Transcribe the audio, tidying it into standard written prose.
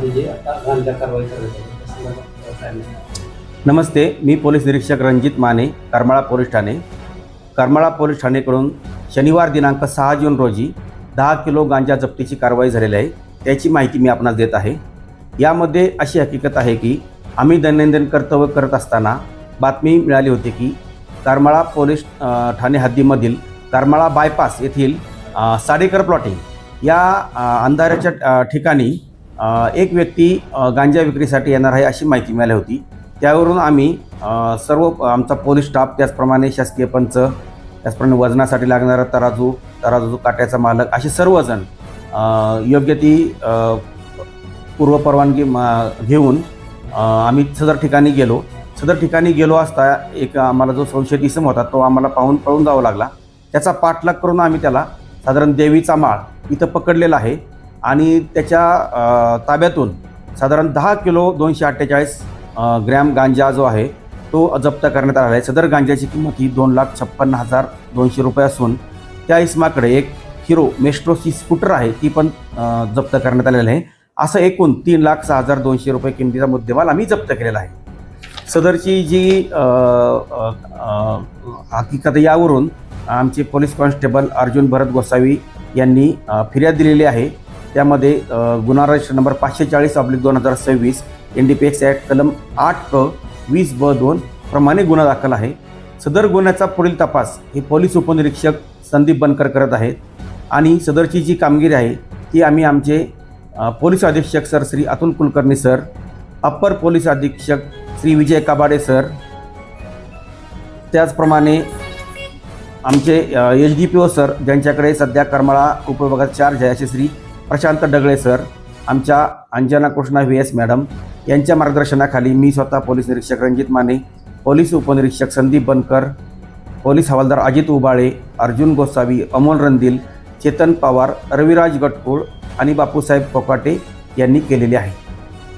संदर्भामध्ये जे आता गांजा कारवाई करण्यात आली त्या संदर्भात काय नाही. नमस्ते, मी पोलीस निरीक्षक रणजित माने, करमाळा पोलीस ठाणे. करमाळा पोलीस ठाणेकडून शनिवार दिनांक 6 जून रोजी 10 किलो गांजा जप्तीची कारवाई झालेली आहे. त्याची माहिती मी आपणास देत आहे. यामध्ये अशी हकीकत आहे की आम्ही दैनंदिन कर्तव्य करत असताना बातमी मिळाली होती की करमाळा पोलीस ठाणे हद्दीमधील करमाळा बायपास येथील साडेकर प्लॉटिंग या अंधाराच्या ठिकाणी एक व्यक्ती गांजा विक्रीसाठी येणार आहे अशी माहिती मिळाली होती. त्यावरून आम्ही सर्व आमचा पोलीस स्टाफ, त्याचप्रमाणे शासकीय पंच, त्याचप्रमाणे वजनासाठी लागणारा तराजू काट्याचा मालक असे सर्वजण योग्य ती पूर्वपरवानगी घेऊन आम्ही सदर ठिकाणी गेलो असता एक आम्हाला जो संशयित इसम होता तो आम्हाला पळून जावं लागला. त्याचा पाठलाग करून आम्ही त्याला साधारण देवीचा माळ इथं पकडलेला आहे आणि त्याच्या ताब्यातून साधारण 10 किलो 248 ग्रॅम गांजा जो आहे तो जप्त करण्यात आला आहे. सदर गांजाची किंमत ही 2,56,200 रुपये असून त्या इसमाकडे एक हिरो मेस्ट्रोची स्कूटर आहे ती पण जप्त करण्यात आलेलं आहे. असं एकूण 3,06,200 रुपये किमतीचा मुद्देमाल आम्ही जप्त केलेला आहे. सदरची जी हकीकत यावरून आमचे पोलीस कॉन्स्टेबल अर्जुन भरत गोसावी यांनी फिर्याद दिलेली आहे. त्यामध्ये गुन्हा रजिस्टर नंबर 540/2026 NDPS ॲक्ट कलम 8(क)20(ब)(2) प्रमाणे गुन्हा दाखल आहे. सदर गुन्ह्याचा पुढील तपास हे पोलीस उपनिरीक्षक संदीप बनकर करत आहेत आणि सदरची जी कामगिरी आहे ती आम्ही आमचे पोलीस अधीक्षक sir Shri Atul Kulkarni sir, upper police अधीक्षक श्री विजय काबाडे सर, त्याचप्रमाणे आमचे HDPO सर ज्यांच्याकडे सध्या करमाळा उपविभागात चार्ज आहे असे श्री प्रशांत डगळे सर, आमच्या अंजना कृष्णा VS मॅडम यांच्या मार्गदर्शनाखाली मी स्वतः पोलीस निरीक्षक रणजित माने, पोलीस उपनिरीक्षक संदीप बनकर, पोलीस हवालदार अजित उबाळे, अर्जुन गोसावी, अमोल रंदील, चेतन पवार, रविराज गटकुळ आणि बापूसाहेब कोकाटे यांनी केलेली आहे.